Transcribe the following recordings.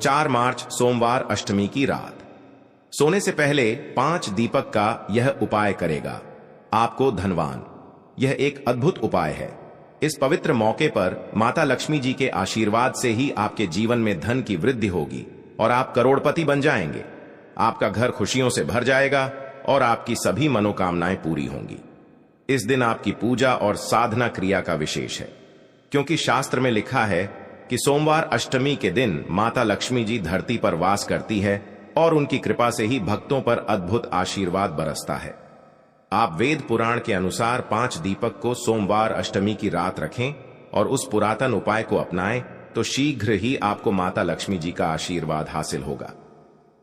4 मार्च सोमवार अष्टमी की रात। सोने से पहले 5 दीपक का यह उपाय करेगा आपको धनवान। यह एक अद्भुत उपाय है। इस पवित्र मौके पर माता लक्ष्मी जी के आशीर्वाद से ही आपके जीवन में धन की वृद्धि होगी और आप करोड़पति बन जाएंगे। आपका घर खुशियों से भर जाएगा और आपकी सभी मनोकामनाएं पूरी होंगी। इस दिन आपकी पूजा और साधना क्रिया का विशेष है, क्योंकि शास्त्र में लिखा है कि सोमवार अष्टमी के दिन माता लक्ष्मी जी धरती पर वास करती है और उनकी कृपा से ही भक्तों पर अद्भुत आशीर्वाद बरसता है। आप वेद पुराण के अनुसार 5 दीपक को सोमवार अष्टमी की रात रखें और उस पुरातन उपाय को अपनाएं तो शीघ्र ही आपको माता लक्ष्मी जी का आशीर्वाद हासिल होगा।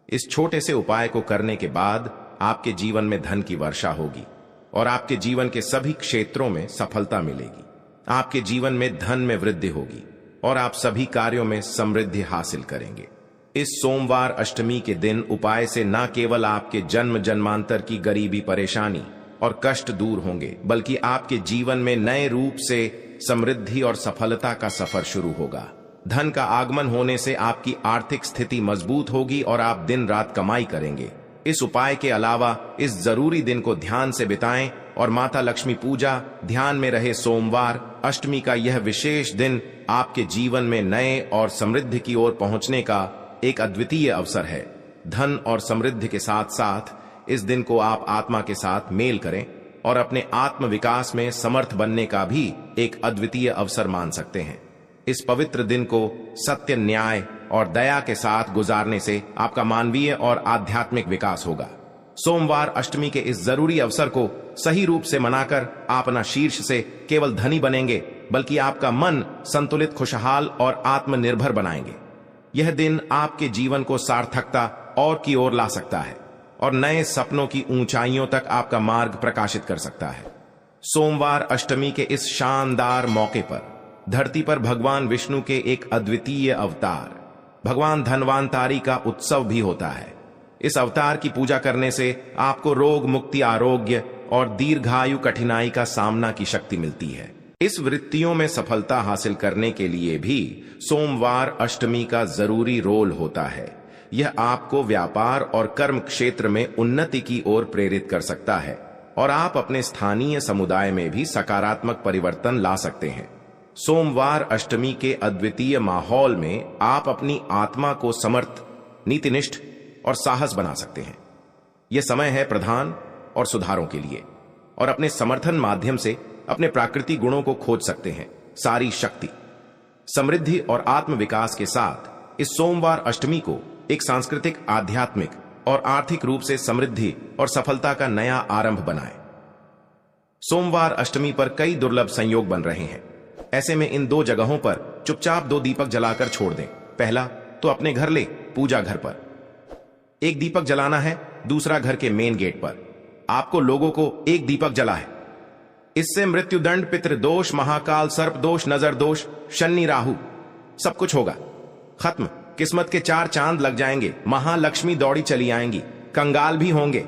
इस छोटे से उपाय को करने के बाद आपके जीवन में धन की वर्षा होगी और आपके जीवन के सभी क्षेत्रों में सफलता मिलेगी। आपके जीवन में धन में वृद्धि होगी और आप सभी कार्यों में समृद्धि हासिल करेंगे। इस सोमवार अष्टमी के दिन उपाय से न केवल आपके जन्म जन्मांतर की गरीबी परेशानी और कष्ट दूर होंगे, बल्कि आपके जीवन में नए रूप से समृद्धि और सफलता का सफर शुरू होगा। धन का आगमन होने से आपकी आर्थिक स्थिति मजबूत होगी और आप दिन रात कमाई करेंगे। इस उपाय के अलावा इस जरूरी दिन को ध्यान से बिताएं और माता लक्ष्मी पूजा ध्यान में रहे। सोमवार अष्टमी का यह विशेष दिन आपके जीवन में नए और समृद्धि की ओर पहुंचने का एक अद्वितीय अवसर है। धन और समृद्धि के साथ साथ इस दिन को आप आत्मा के साथ मेल करें और अपने आत्म विकास में समर्थ बनने का भी एक अद्वितीय अवसर मान सकते हैं। इस पवित्र दिन को सत्य, न्याय और दया के साथ गुजारने से आपका मानवीय और आध्यात्मिक विकास होगा। सोमवार अष्टमी के इस जरूरी अवसर को सही रूप से मनाकर आप न शीर्ष से केवल धनी बनेंगे, बल्कि आपका मन संतुलित, खुशहाल और आत्मनिर्भर बनाएंगे। यह दिन आपके जीवन को सार्थकता और की ओर ला सकता है और नए सपनों की ऊंचाइयों तक आपका मार्ग प्रकाशित कर सकता है। सोमवार अष्टमी के इस शानदार मौके पर धरती पर भगवान विष्णु के एक अद्वितीय अवतार भगवान धनवांतारी का उत्सव भी होता है। इस अवतार की पूजा करने से आपको रोग मुक्ति, आरोग्य और दीर्घायु कठिनाई का सामना की शक्ति मिलती है। इस वृत्तियों में सफलता हासिल करने के लिए भी सोमवार अष्टमी का जरूरी रोल होता है। यह आपको व्यापार और कर्म क्षेत्र में उन्नति की ओर प्रेरित कर सकता है और आप अपने स्थानीय समुदाय में भी सकारात्मक परिवर्तन ला सकते हैं। सोमवार अष्टमी के अद्वितीय माहौल में आप अपनी आत्मा को समर्थ, नीतिनिष्ठ और साहस बना सकते हैं। यह समय है प्रधान और सुधारों के लिए और अपने समर्थन माध्यम से अपने प्राकृतिक गुणों को खोज सकते हैं। सारी शक्ति, समृद्धि और आत्म विकास के साथ इस सोमवार अष्टमी को एक सांस्कृतिक, आध्यात्मिक और आर्थिक रूप से समृद्धि और सफलता का नया आरंभ बनाएं। सोमवार अष्टमी पर कई दुर्लभ संयोग बन रहे हैं। ऐसे में इन 2 जगहों पर चुपचाप 2 दीपक जलाकर छोड़ दें। पहला तो अपने घर ले पूजा घर पर 1 दीपक जलाना है, दूसरा घर के मेन गेट पर। आपको लोगों को 1 दीपक जला है। इससे मृत्युदंड, पितृदोष, महाकाल, सर्प दोष, नजर दोष, शनि, राहु सब कुछ होगा खत्म। किस्मत के 4 चांद लग जाएंगे। महालक्ष्मी दौड़ी चली आएंगी। कंगाल भी होंगे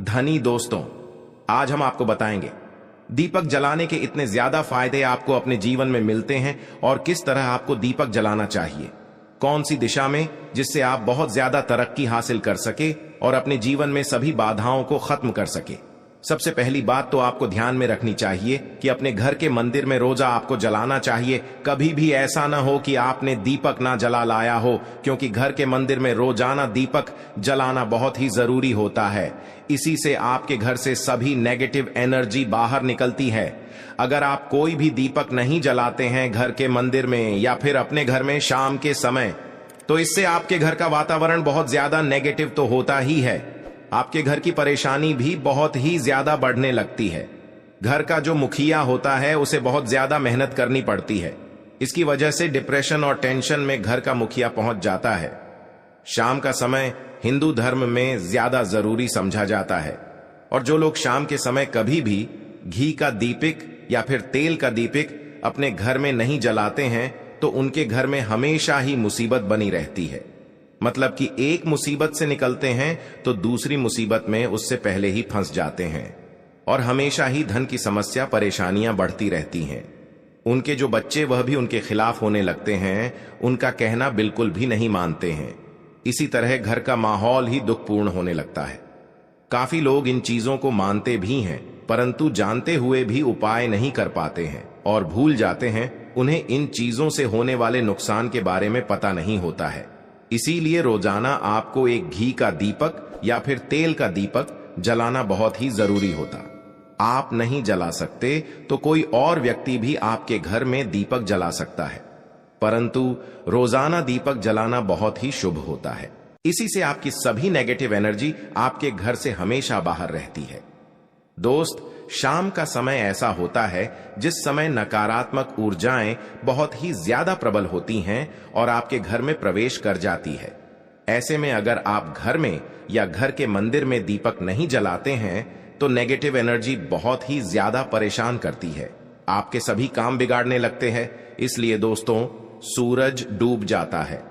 धनी। दोस्तों, आज हम आपको बताएंगे दीपक जलाने के इतने ज्यादा फायदे आपको अपने जीवन में मिलते हैं और किस तरह आपको दीपक जलाना चाहिए, कौन सी दिशा में, जिससे आप बहुत ज्यादा तरक्की हासिल कर सके और अपने जीवन में सभी बाधाओं को खत्म कर सके। सबसे पहली बात तो आपको ध्यान में रखनी चाहिए कि अपने घर के मंदिर में रोजा आपको जलाना चाहिए। कभी भी ऐसा ना हो कि आपने दीपक ना जला लाया हो, क्योंकि घर के मंदिर में रोजाना दीपक जलाना बहुत ही जरूरी होता है। इसी से आपके घर से सभी नेगेटिव एनर्जी बाहर निकलती है। अगर आप कोई भी दीपक नहीं जलाते हैं घर के मंदिर में या फिर अपने घर में शाम के समय, तो इससे आपके घर का वातावरण बहुत ज्यादा नेगेटिव तो होता ही है। आपके घर की परेशानी भी बहुत ही ज्यादा बढ़ने लगती है। घर का जो मुखिया होता है उसे बहुत ज्यादा मेहनत करनी पड़ती है। इसकी वजह से डिप्रेशन और टेंशन में घर का मुखिया पहुंच जाता है। शाम का समय हिंदू धर्म में ज्यादा जरूरी समझा जाता है और जो लोग शाम के समय कभी भी घी का दीपक या फिर तेल का दीपक अपने घर में नहीं जलाते हैं तो उनके घर में हमेशा ही मुसीबत बनी रहती है। मतलब कि एक मुसीबत से निकलते हैं तो दूसरी मुसीबत में उससे पहले ही फंस जाते हैं और हमेशा ही धन की समस्या, परेशानियां बढ़ती रहती हैं। उनके जो बच्चे वह भी उनके खिलाफ होने लगते हैं, उनका कहना बिल्कुल भी नहीं मानते हैं। इसी तरह घर का माहौल ही दुखपूर्ण होने लगता है। काफी लोग इन चीजों को मानते भी हैं, परंतु जानते हुए भी उपाय नहीं कर पाते हैं और भूल जाते हैं। उन्हें इन चीजों से होने वाले नुकसान के बारे में पता नहीं होता है। इसीलिए रोजाना आपको एक घी का दीपक या फिर तेल का दीपक जलाना बहुत ही जरूरी होता। आप नहीं जला सकते तो कोई और व्यक्ति भी आपके घर में दीपक जला सकता है, परंतु रोजाना दीपक जलाना बहुत ही शुभ होता है। इसी से आपकी सभी नेगेटिव एनर्जी आपके घर से हमेशा बाहर रहती है। दोस्त, शाम का समय ऐसा होता है जिस समय नकारात्मक ऊर्जाएं बहुत ही ज्यादा प्रबल होती हैं और आपके घर में प्रवेश कर जाती है। ऐसे में अगर आप घर में या घर के मंदिर में दीपक नहीं जलाते हैं तो नेगेटिव एनर्जी बहुत ही ज्यादा परेशान करती है, आपके सभी काम बिगाड़ने लगते हैं। इसलिए दोस्तों, सूरज डूब जाता है,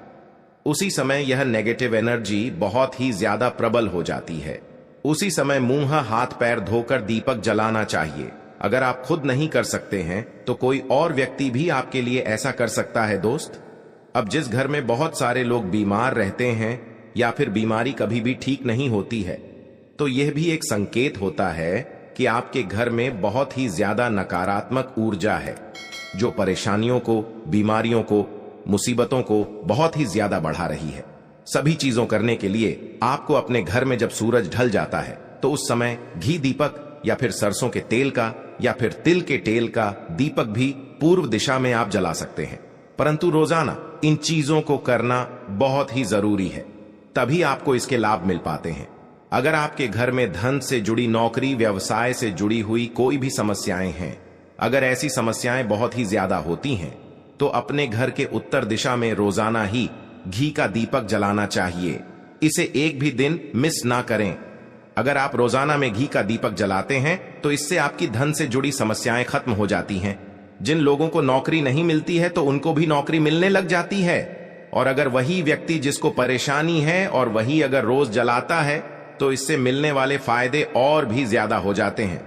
उसी समय यह नेगेटिव एनर्जी बहुत ही ज्यादा प्रबल हो जाती है। उसी समय मुंह हाथ पैर धोकर दीपक जलाना चाहिए। अगर आप खुद नहीं कर सकते हैं तो कोई और व्यक्ति भी आपके लिए ऐसा कर सकता है। दोस्त, अब जिस घर में बहुत सारे लोग बीमार रहते हैं या फिर बीमारी कभी भी ठीक नहीं होती है, तो यह भी एक संकेत होता है कि आपके घर में बहुत ही ज्यादा नकारात्मक ऊर्जा है, जो परेशानियों को, बीमारियों को, मुसीबतों को बहुत ही ज्यादा बढ़ा रही है। सभी चीजों करने के लिए आपको अपने घर में जब सूरज ढल जाता है तो उस समय घी दीपक या फिर सरसों के तेल का या फिर तिल के तेल का दीपक भी पूर्व दिशा में आप जला सकते हैं। परंतु रोजाना इन चीजों को करना बहुत ही जरूरी है, तभी आपको इसके लाभ मिल पाते हैं। अगर आपके घर में धन से जुड़ी, नौकरी व्यवसाय से जुड़ी हुई कोई भी समस्याएं हैं, अगर ऐसी समस्याएं बहुत ही ज्यादा होती हैं, तो अपने घर के उत्तर दिशा में रोजाना ही घी का दीपक जलाना चाहिए। इसे एक भी दिन मिस ना करें। अगर आप रोजाना में घी का दीपक जलाते हैं तो इससे आपकी धन से जुड़ी समस्याएं खत्म हो जाती हैं। जिन लोगों को नौकरी नहीं मिलती है तो उनको भी नौकरी मिलने लग जाती है। और अगर वही व्यक्ति जिसको परेशानी है और वही अगर रोज जलाता है तो इससे मिलने वाले फायदे और भी ज्यादा हो जाते हैं।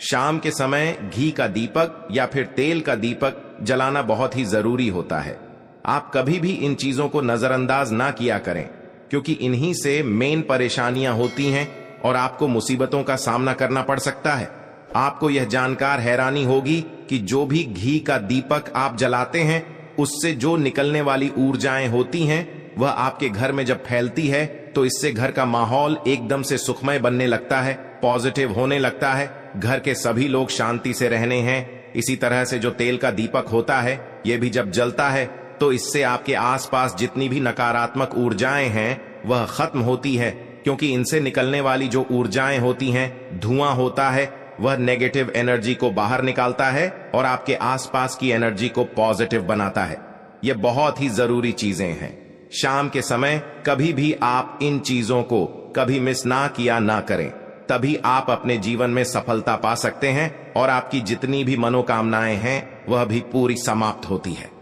शाम के समय घी का दीपक या फिर तेल का दीपक जलाना बहुत ही जरूरी होता है। आप कभी भी इन चीजों को नजरअंदाज ना किया करें, क्योंकि इन्हीं से मेन परेशानियां होती हैं और आपको मुसीबतों का सामना करना पड़ सकता है। आपको यह जानकर हैरानी होगी कि जो भी घी का दीपक आप जलाते हैं, उससे जो निकलने वाली ऊर्जाएं होती हैं, वह आपके घर में जब फैलती है तो इससे घर का माहौल एकदम से सुखमय बनने लगता है, पॉजिटिव होने लगता है। घर के सभी लोग शांति से रहने हैं। इसी तरह से जो तेल का दीपक होता है, यह भी जब जलता है तो इससे आपके आसपास जितनी भी नकारात्मक ऊर्जाएं हैं वह खत्म होती है, क्योंकि इनसे निकलने वाली जो ऊर्जाएं होती हैं, धुआं होता है, वह नेगेटिव एनर्जी को बाहर निकालता है और आपके आसपास की एनर्जी को पॉजिटिव बनाता है। यह बहुत ही जरूरी चीजें हैं। शाम के समय कभी भी आप इन चीजों को कभी मिस ना किया ना करें, तभी आप अपने जीवन में सफलता पा सकते हैं और आपकी जितनी भी मनोकामनाएं हैं वह भी पूरी समाप्त होती है।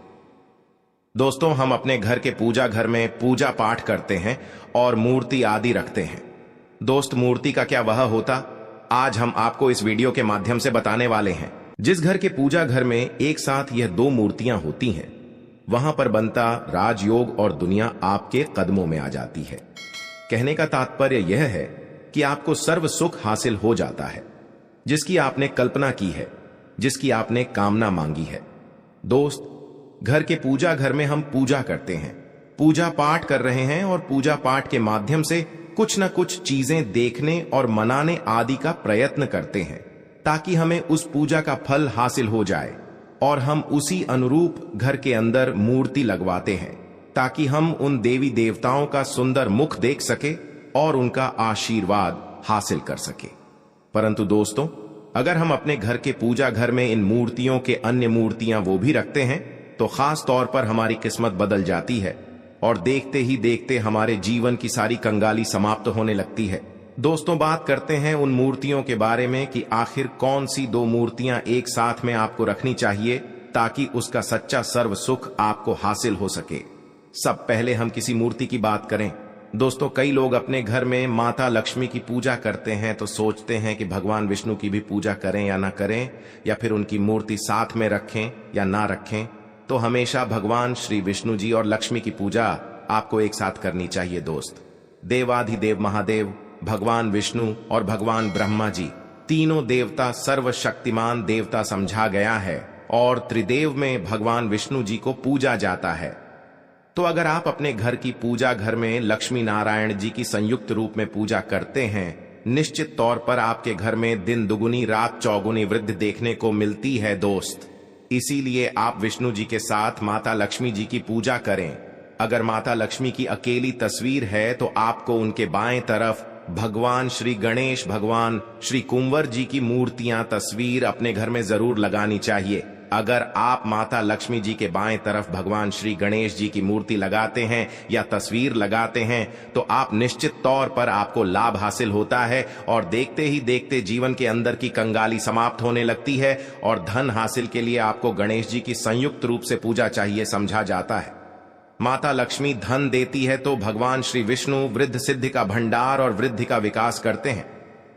दोस्तों, हम अपने घर के पूजा घर में पूजा पाठ करते हैं और मूर्ति आदि रखते हैं। दोस्त, मूर्ति का क्या वह होता, आज हम आपको इस वीडियो के माध्यम से बताने वाले हैं। जिस घर के पूजा घर में एक साथ यह दो मूर्तियां होती हैं, वहां पर बनता राजयोग और दुनिया आपके कदमों में आ जाती है। कहने का तात्पर्य यह है कि आपको सर्व सुख हासिल हो जाता है, जिसकी आपने कल्पना की है, जिसकी आपने कामना मांगी है। दोस्त, घर के पूजा घर में हम पूजा करते हैं, पूजा पाठ कर रहे हैं और पूजा पाठ के माध्यम से कुछ न कुछ चीजें देखने और मनाने आदि का प्रयत्न करते हैं, ताकि हमें उस पूजा का फल हासिल हो जाए। और हम उसी अनुरूप घर के अंदर मूर्ति लगवाते हैं, ताकि हम उन देवी देवताओं का सुंदर मुख देख सके और उनका आशीर्वाद हासिल कर सके। परंतु दोस्तों, अगर हम अपने घर के पूजा घर में इन मूर्तियों के अन्य मूर्तियां वो भी रखते हैं, तो खास तौर पर हमारी किस्मत बदल जाती है और देखते ही देखते हमारे जीवन की सारी कंगाली समाप्त होने लगती है। दोस्तों, बात करते हैं उन मूर्तियों के बारे में कि आखिर कौन सी दो मूर्तियां एक साथ में आपको रखनी चाहिए ताकि उसका सच्चा सर्व सुख आपको हासिल हो सके। सब पहले हम किसी मूर्ति की बात करें। दोस्तों, कई लोग अपने घर में माता लक्ष्मी की पूजा करते हैं तो सोचते हैं कि भगवान विष्णु की भी पूजा करें या ना करें, या फिर उनकी मूर्ति साथ में रखें या ना रखें। तो हमेशा भगवान श्री विष्णु जी और लक्ष्मी की पूजा आपको एक साथ करनी चाहिए दोस्त। देवाधिदेव महादेव भगवान विष्णु और भगवान ब्रह्मा जी तीनों देवता सर्वशक्तिमान देवता समझा गया है और त्रिदेव में भगवान विष्णु जी को पूजा जाता है। तो अगर आप अपने घर की पूजा घर में लक्ष्मी नारायण जी की संयुक्त रूप में पूजा करते हैं, निश्चित तौर पर आपके घर में दिन दुगुनी रात चौगुनी वृद्धि देखने को मिलती है दोस्त। इसीलिए आप विष्णु जी के साथ माता लक्ष्मी जी की पूजा करें। अगर माता लक्ष्मी की अकेली तस्वीर है तो आपको उनके बाएं तरफ भगवान श्री गणेश, भगवान श्री कुंवर जी की मूर्तियां तस्वीर अपने घर में जरूर लगानी चाहिए। अगर आप माता लक्ष्मी जी के बाएं तरफ भगवान श्री गणेश जी की मूर्ति लगाते हैं या तस्वीर लगाते हैं तो आप निश्चित तौर पर आपको लाभ हासिल होता है और देखते ही देखते जीवन के अंदर की कंगाली समाप्त होने लगती है और धन हासिल के लिए आपको गणेश जी की संयुक्त रूप से पूजा चाहिए समझा जाता है। माता लक्ष्मी धन देती है तो भगवान श्री विष्णु वृद्ध सिद्धि का भंडार और वृद्धि का विकास करते हैं।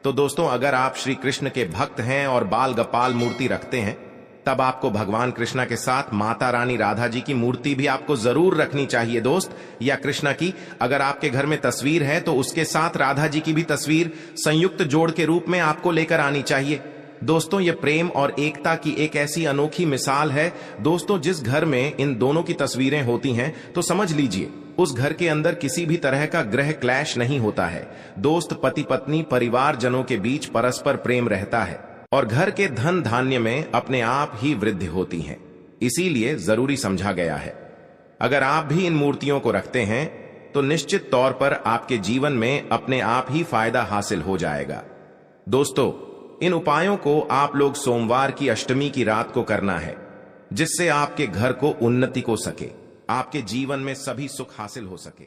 तो दोस्तों, अगर आप श्री कृष्ण के भक्त हैं और बाल गोपाल मूर्ति रखते हैं, तब आपको भगवान कृष्णा के साथ माता रानी राधा जी की मूर्ति भी आपको जरूर रखनी चाहिए दोस्त। या कृष्णा की अगर आपके घर में तस्वीर है तो उसके साथ राधा जी की भी तस्वीर संयुक्त जोड़ के रूप में आपको लेकर आनी चाहिए। दोस्तों, यह प्रेम और एकता की एक ऐसी अनोखी मिसाल है। दोस्तों, जिस घर में इन दोनों की तस्वीरें होती हैं तो समझ लीजिए उस घर के अंदर किसी भी तरह का ग्रह क्लैश नहीं होता है। दोस्त, पति पत्नी परिवार जनों के बीच परस्पर प्रेम रहता है और घर के धन धान्य में अपने आप ही वृद्धि होती है। इसीलिए जरूरी समझा गया है। अगर आप भी इन मूर्तियों को रखते हैं तो निश्चित तौर पर आपके जीवन में अपने आप ही फायदा हासिल हो जाएगा। दोस्तों, इन उपायों को आप लोग सोमवार की अष्टमी की रात को करना है, जिससे आपके घर को उन्नति को सके, आपके जीवन में सभी सुख हासिल हो सके।